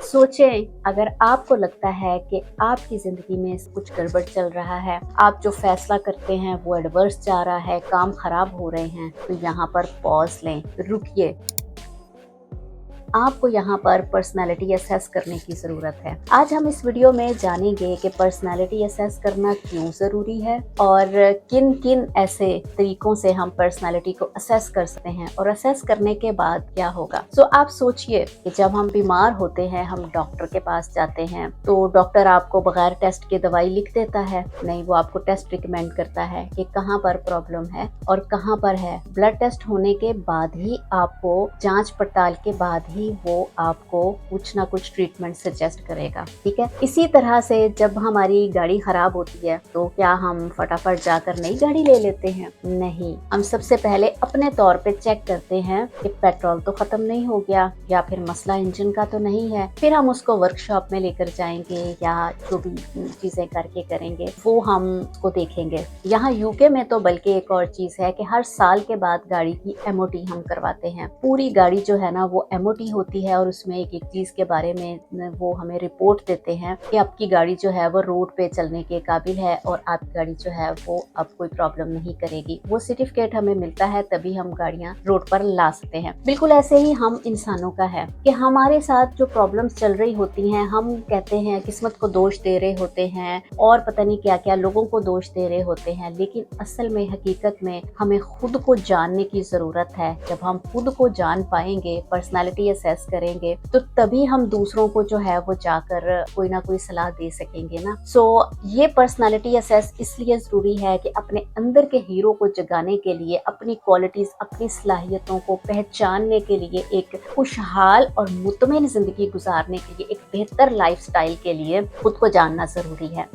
सोचें, अगर आपको लगता है कि आपकी ज़िंदगी में कुछ गड़बड़ चल रहा है, आप जो फ़ैसला करते हैं वो एडवर्स जा रहा है, काम ख़राब हो रहे हैं, तो यहाँ पर पॉज़ लें, रुकिए। आपको यहाँ पर पर्सनैलिटी असेस करने की ज़रूरत है। आज हम इस वीडियो में जानेंगे कि पर्सनैलिटी असेस करना क्यों ज़रूरी है और किन किन ऐसे तरीकों से हम पर्सनैलिटी को असेस कर सकते हैं और असेस करने के बाद क्या होगा। आप सोचिए कि जब हम बीमार होते हैं, हम डॉक्टर के पास जाते हैं, तो डॉक्टर आपको बगैर टेस्ट के दवाई लिख देता है? नहीं, वो आपको टेस्ट रिकमेंड करता है कि कहाँ पर प्रॉब्लम है और कहाँ पर है। ब्लड टेस्ट होने के बाद ही आपको, जांच पड़ताल के बाद ही वो आपको कुछ ना कुछ ट्रीटमेंट सजेस्ट करेगा। ठीक है, इसी तरह से जब हमारी गाड़ी खराब होती है तो क्या हम फटाफट जाकर नई गाड़ी ले लेते हैं? नहीं, हम सबसे पहले अपने तौर पे चेक करते हैं कि पेट्रोल तो खत्म नहीं हो गया या फिर मसला इंजन का तो नहीं है। फिर हम उसको वर्कशॉप में लेकर जाएंगे या जो भी चीजें करके करेंगे वो हम उसको देखेंगे। यहाँ यूके में तो बल्कि एक और चीज है कि हर साल के बाद गाड़ी की एमओटी हम करवाते हैं। पूरी गाड़ी जो है ना वो एमओटी होती है और उसमें एक एक चीज के बारे में वो हमें रिपोर्ट देते हैं कि आपकी गाड़ी जो है वो रोड पे चलने के काबिल है और आपकी गाड़ी जो है वो अब कोई प्रॉब्लम नहीं करेगी। वो सर्टिफिकेट हमें मिलता है तभी हम गाड़ियां रोड पर ला सकते हैं। बिल्कुल ऐसे ही हम इंसानों का है कि हमारे साथ जो प्रॉब्लम्स चल रही होती हैं, हम कहते हैं किस्मत को दोष दे रहे होते हैं और पता नहीं क्या क्या लोगों को दोष दे रहे होते हैं, लेकिन असल में हकीकत में हमें खुद को जानने की जरूरत है। जब हम खुद को जान पाएंगे, पर्सनालिटी असेस करेंगे, तो तभी हम दूसरों को जो है वो जाकर कोई ना कोई सलाह दे सकेंगे ना। ये पर्सनालिटी असेस इसलिए जरूरी है कि अपने अंदर के हीरो को जगाने के लिए, अपनी क्वालिटीज, अपनी सलाहियतों को पहचानने के लिए, एक खुशहाल और मुतमईन जिंदगी गुजारने के लिए, एक बेहतर लाइफस्टाइल के लिए खुद को जानना जरूरी है।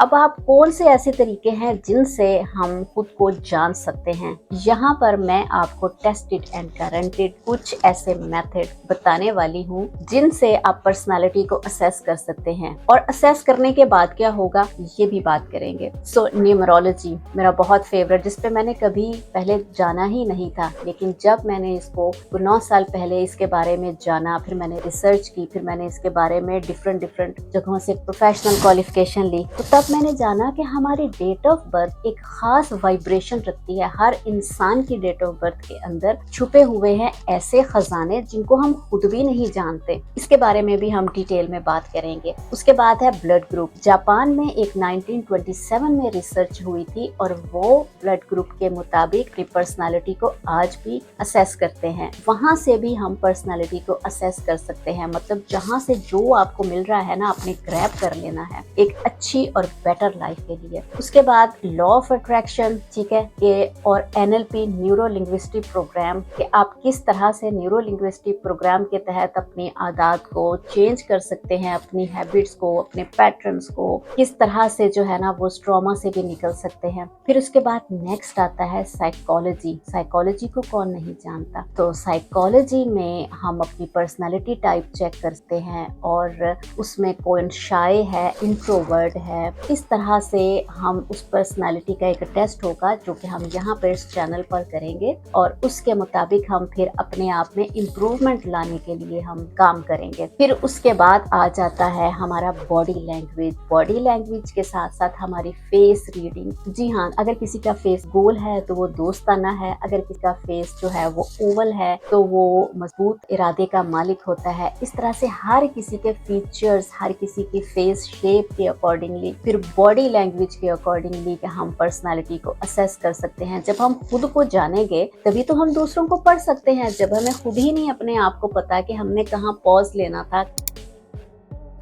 अब आप कौन से ऐसे तरीके हैं जिनसे हम खुद को जान सकते हैं? यहाँ पर मैं आपको टेस्टेड एंड गारंटेड कुछ ऐसे मेथड बताने वाली हूँ जिनसे आप पर्सनालिटी को असेस कर सकते हैं। और असेस करने के बाद क्या होगा ये भी बात करेंगे। न्यूमरोलॉजी मेरा बहुत फेवरेट, जिसपे मैंने कभी पहले जाना ही नहीं था, लेकिन जब मैंने इसको 9 साल पहले इसके बारे में जाना, फिर मैंने रिसर्च की, फिर मैंने इसके बारे में डिफरेंट जगहों से प्रोफेशनल क्वालिफिकेशन ली, तो तब मैंने जाना कि हमारी डेट ऑफ बर्थ एक खास वाइब्रेशन रखती है। हर इंसान की डेट ऑफ बर्थ के अंदर छुपे हुए हैं ऐसे खजाने जिनको हम खुद भी नहीं जानते। इसके बारे में भी हम डिटेल में बात करेंगे। उसके बाद है ब्लड ग्रुप। जापान में एक 1927 में रिसर्च हुई थी और वो ब्लड ग्रुप के मुताबिक पर्सनालिटी को आज भी असेस करते हैं। वहां से भी हम पर्सनालिटी को असेस कर सकते हैं। मतलब जहां से जो आपको मिल रहा है ना, आपने ग्रैब कर लेना है एक अच्छी और बेटर लाइफ के लिए। उसके बाद लॉ ऑफ अट्रैक्शन, ठीक है, ये और एनएलपी, न्यूरो लिंग्विस्टिक प्रोग्राम, कि आप किस तरह से न्यूरो लिंग्विस्टिक प्रोग्राम के तहत अपनी आदत को चेंज कर सकते हैं, अपनी हैबिट्स को, अपने पैटर्न्स को किस तरह से जो है ना वो ट्रॉमा से भी निकल सकते हैं। फिर उसके बाद नेक्स्ट आता है साइकोलॉजी। साइकोलॉजी को कौन नहीं जानता। तो साइकोलॉजी में हम अपनी पर्सनालिटी टाइप चेक करते हैं और उसमें कौन शाय है, इंट्रोवर्ट है, इस तरह से हम उस पर्सनालिटी का एक टेस्ट होगा जो कि हम यहाँ पर इस चैनल पर करेंगे और उसके मुताबिक हम फिर अपने आप में इम्प्रूवमेंट लाने के लिए हम काम करेंगे। फिर उसके बाद आ जाता है हमारा बॉडी लैंग्वेज। बॉडी लैंग्वेज के साथ साथ हमारी फेस रीडिंग। जी हाँ, अगर किसी का फेस गोल है तो वो दोस्ताना है, अगर किसी का फेस जो है वो ओवल है तो वो मजबूत इरादे का मालिक होता है। इस तरह से हर किसी के फीचर्स, हर किसी की फेस शेप के अकॉर्डिंगली, फिर बॉडी लैंग्वेज के अकॉर्डिंगली हम पर्सनालिटी को असेस कर सकते हैं। जब हम खुद को जानेंगे तभी तो हम दूसरों को पढ़ सकते हैं। जब हमें खुद ही नहीं अपने आप को पता कि हमने कहाँ पॉज लेना था,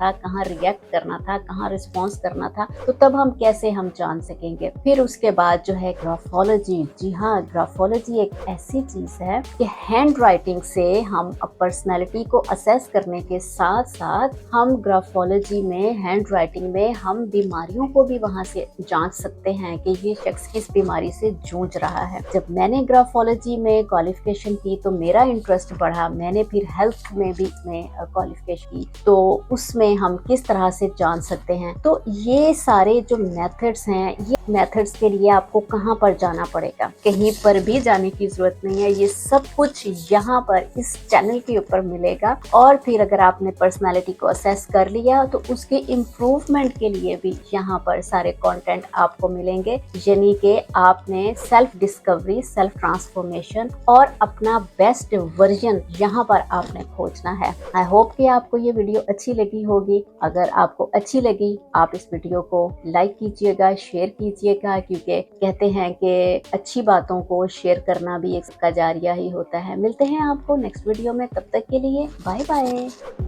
कहाँ रिएक्ट करना था, कहाँ रिस्पॉन्स करना था, तो तब हम कैसे हम जान सकेंगे। फिर उसके बाद जो है ग्राफोलॉजी। जी हाँ, ग्राफोलॉजी एक ऐसी चीज है कि हैंड राइटिंग से हम पर्सनैलिटी को असेस करने के साथ साथ हम ग्राफोलॉजी में, हैंड राइटिंग में हम बीमारियों को भी वहां से जांच सकते हैं कि ये शख्स किस बीमारी से जूझ रहा है। जब मैंने ग्राफोलॉजी में क्वालिफिकेशन की तो मेरा इंटरेस्ट बढ़ा। मैंने फिर हेल्थ में भी क्वालिफिकेशन की, तो उसमें में हम किस तरह से जान सकते हैं। तो ये सारे जो मेथड्स हैं, ये मेथड्स के लिए आपको कहाँ पर जाना पड़ेगा, कहीं पर भी जाने की जरूरत नहीं है। ये सब कुछ यहाँ पर इस चैनल के ऊपर मिलेगा। और फिर अगर आपने पर्सनालिटी को असेस कर लिया तो उसके इम्प्रूवमेंट के लिए भी यहाँ पर सारे कंटेंट आपको मिलेंगे, यानी कि आपने सेल्फ डिस्कवरी, सेल्फ ट्रांसफॉर्मेशन और अपना बेस्ट वर्जन यहाँ पर आपने खोजना है। आई होप कि आपको ये वीडियो अच्छी लगी होगी। अगर आपको अच्छी लगी, आप इस वीडियो को लाइक कीजिएगा, शेयर कीजिएगा, क्योंकि कहते हैं कि अच्छी बातों को शेयर करना भी एक सदका जारिया ही होता है। मिलते हैं आपको नेक्स्ट वीडियो में, तब तक के लिए बाय बाय।